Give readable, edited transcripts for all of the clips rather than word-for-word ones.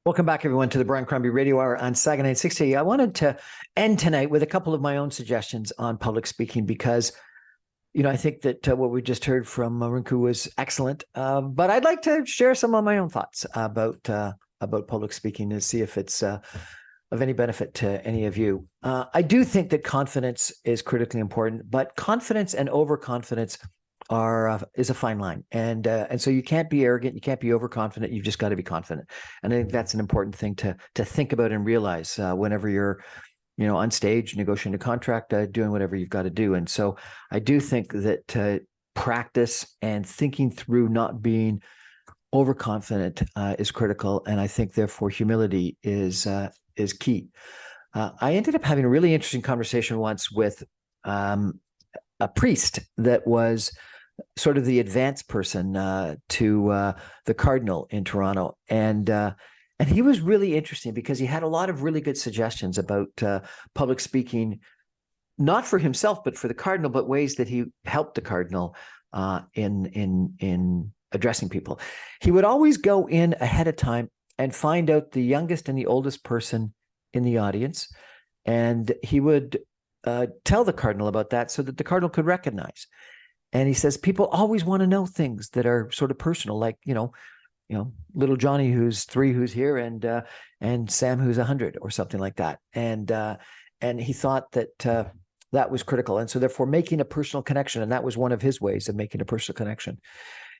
Welcome back, everyone, to the Brian Crombie Radio Hour on Saga 960. I wanted to end tonight with a couple of my own suggestions on public speaking because, I think that what we just heard from Rinku was excellent. But I'd like to share some of my own thoughts about public speaking to see if it's of any benefit to any of you. I do think that confidence is critically important, but confidence and overconfidence is a fine line, and so you can't be arrogant, you can't be overconfident. You've just got to be confident, and I think that's an important thing to think about and realize whenever you're, on stage, negotiating a contract, doing whatever you've got to do. And so I do think that practice and thinking through not being overconfident is critical, and I think therefore humility is key. I ended up having a really interesting conversation once with a priest that was sort of the advanced person to the cardinal in Toronto. And he was really interesting because he had a lot of really good suggestions about public speaking, not for himself, but for the cardinal, but ways that he helped the cardinal in addressing people. He would always go in ahead of time and find out the youngest and the oldest person in the audience. And he would tell the cardinal about that so that the cardinal could recognize. And he says, people always want to know things that are sort of personal, like, little Johnny who's 3, who's here, and Sam who's 100 or something like that. And he thought that that was critical. And so therefore making a personal connection, and that was one of his ways of making a personal connection.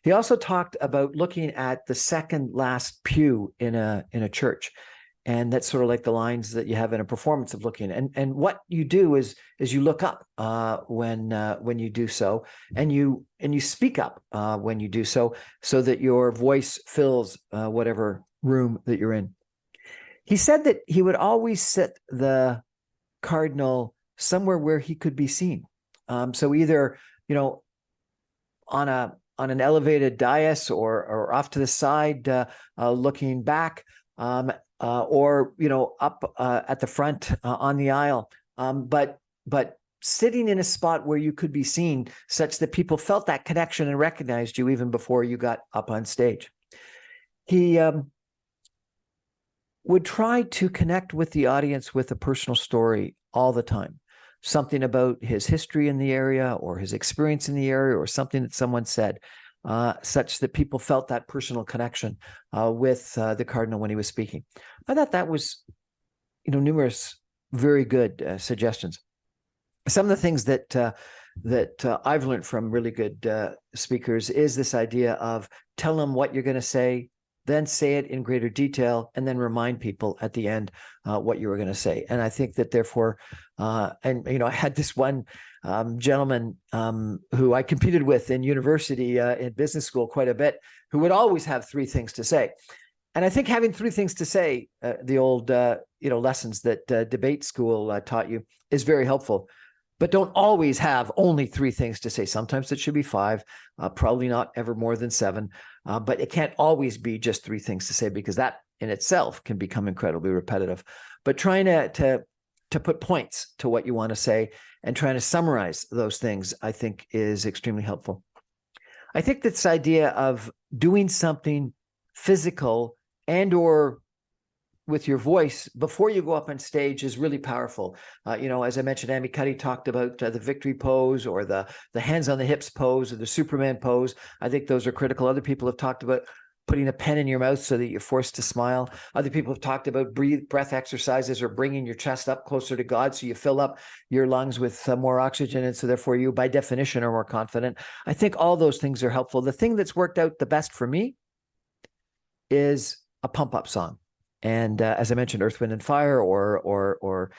He also talked about looking at the second last pew in a church. And that's sort of like the lines that you have in a performance of looking. And what you do is you look up when you do so, and you speak up when you do so that your voice fills whatever room that you're in. He said that he would always sit the cardinal somewhere where he could be seen. So either on an elevated dais or off to the side, looking back. Or up at the front on the aisle, but sitting in a spot where you could be seen, such that people felt that connection and recognized you even before you got up on stage. He would try to connect with the audience with a personal story all the time, something about his history in the area or his experience in the area or something that someone said. Such that people felt that personal connection with the cardinal when he was speaking. I thought that was, numerous very good suggestions. Some of the things that I've learned from really good speakers is this idea of tell them what you're going to say, then say it in greater detail, and then remind people at the end what you were going to say. And I think that therefore, I had this one gentleman who I competed with in university, in business school quite a bit, who would always have 3 things to say. And I think having 3 things to say, the old, lessons that debate school taught you, is very helpful. But don't always have only 3 things to say. Sometimes it should be 5, probably not ever more than 7. But it can't always be just 3 things to say, because that in itself can become incredibly repetitive. But trying to put points to what you want to say and trying to summarize those things, I think, is extremely helpful. I think this idea of doing something physical and or with your voice before you go up on stage is really powerful. As I mentioned, Amy Cuddy talked about the victory pose or the hands on the hips pose or the Superman pose. I think those are critical. Other people have talked about putting a pen in your mouth so that you're forced to smile. Other people have talked about breath exercises or bringing your chest up closer to God so you fill up your lungs with more oxygen, and so therefore you, by definition, are more confident. I think all those things are helpful. The thing that's worked out the best for me is a pump-up song. And as I mentioned, Earth, Wind, and Fire, or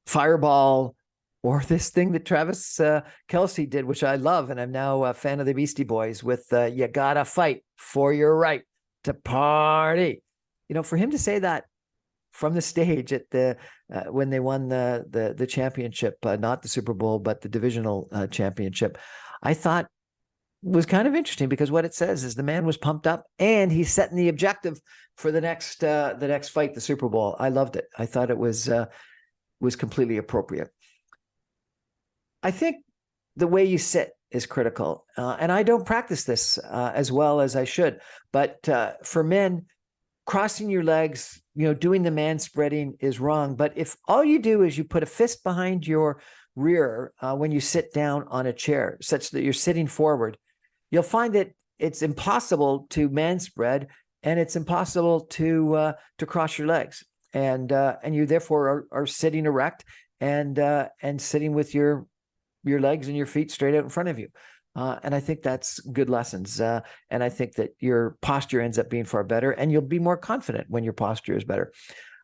Fireball, or this thing that Travis Kelce did, which I love, and I'm now a fan of the Beastie Boys, with "You Gotta Fight for Your Right to Party." For him to say that from the stage at the when they won the championship, not the Super Bowl, but the divisional championship, I thought was kind of interesting, because what it says is the man was pumped up and he's setting the objective for the next fight, the Super Bowl. I loved it. I thought it was completely appropriate. I think the way you sit is critical, and I don't practice this as well as I should. But for men, crossing your legs, doing the man spreading is wrong. But if all you do is you put a fist behind your rear when you sit down on a chair, such that you're sitting forward, you'll find that it's impossible to man spread, and it's impossible to cross your legs, and you therefore are sitting erect and sitting with your legs and your feet straight out in front of you. And I think that's good lessons. And I think that your posture ends up being far better, and you'll be more confident when your posture is better.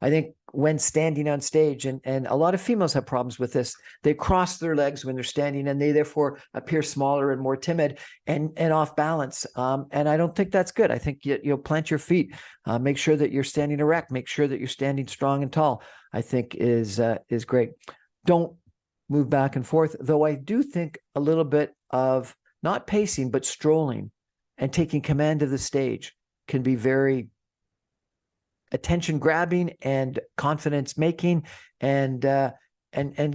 I think when standing on stage, and a lot of females have problems with this, they cross their legs when they're standing, and they therefore appear smaller and more timid and off balance. And I don't think that's good. I think you'll plant your feet, make sure that you're standing erect, make sure that you're standing strong and tall, I think is great. Don't move back and forth, though I do think a little bit of not pacing, but strolling and taking command of the stage can be very attention grabbing and confidence making, and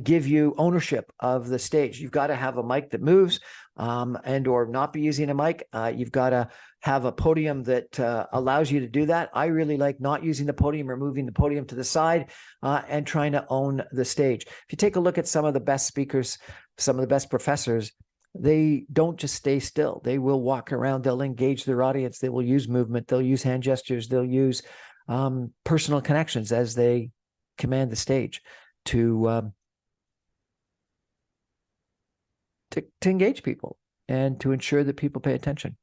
give you ownership of the stage. You've got to have a mic that moves, and or not be using a mic. You've got to have a podium that allows you to do that. I really like not using the podium or moving the podium to the side, and trying to own the stage. If you take a look at some of the best speakers, some of the best professors, they don't just stay still. They will walk around. They'll engage their audience. They will use movement. They'll use hand gestures. They'll use personal connections as they command the stage to engage people and to ensure that people pay attention.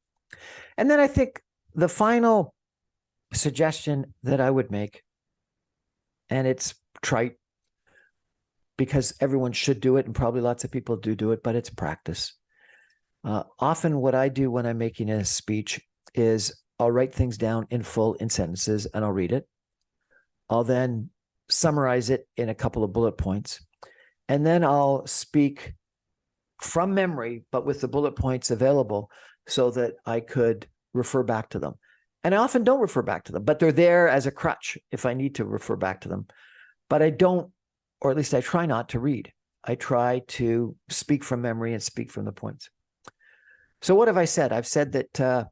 And then I think the final suggestion that I would make, and it's trite because everyone should do it, and probably lots of people do it, but it's practice. Often what I do when I'm making a speech is I'll write things down in full in sentences, and I'll read it. I'll then summarize it in a couple of bullet points, and then I'll speak from memory, but with the bullet points available so that I could refer back to them. And I often don't refer back to them, but they're there as a crutch if I need to refer back to them. But I don't, or at least I try not to read. I try to speak from memory and speak from the points. So what have I said? I've said that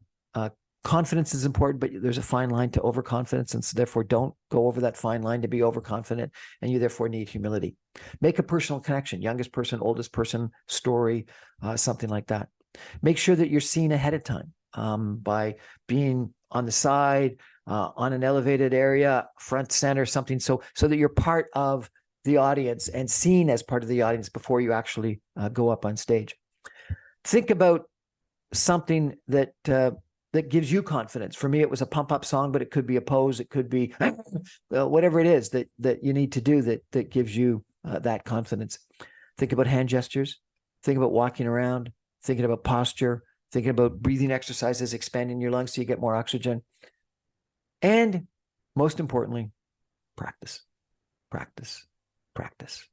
confidence is important, but there's a fine line to overconfidence, and so therefore don't go over that fine line to be overconfident, and you therefore need humility. Make a personal connection, youngest person, oldest person, story, something like that. Make sure that you're seen ahead of time by being on the side, on an elevated area, front, center, something, so that you're part of the audience and seen as part of the audience before you actually go up on stage. Think about something that gives you confidence. For me, it was a pump-up song, but it could be a pose. It could be whatever it is that you need to do that gives you that confidence. Think about hand gestures. Think about walking around. Thinking about posture. Thinking about breathing exercises, expanding your lungs so you get more oxygen. And most importantly, practice, practice, practice.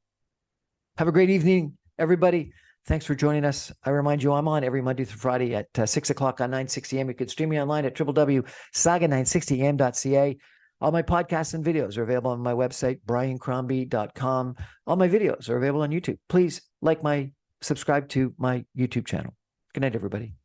Have a great evening, everybody. Thanks for joining us. I remind you, I'm on every Monday through Friday at 6 o'clock on 960 AM. You can stream me online at www.saga960am.ca. All my podcasts and videos are available on my website, briancrombie.com. All my videos are available on YouTube. Please subscribe to my YouTube channel. Good night, everybody.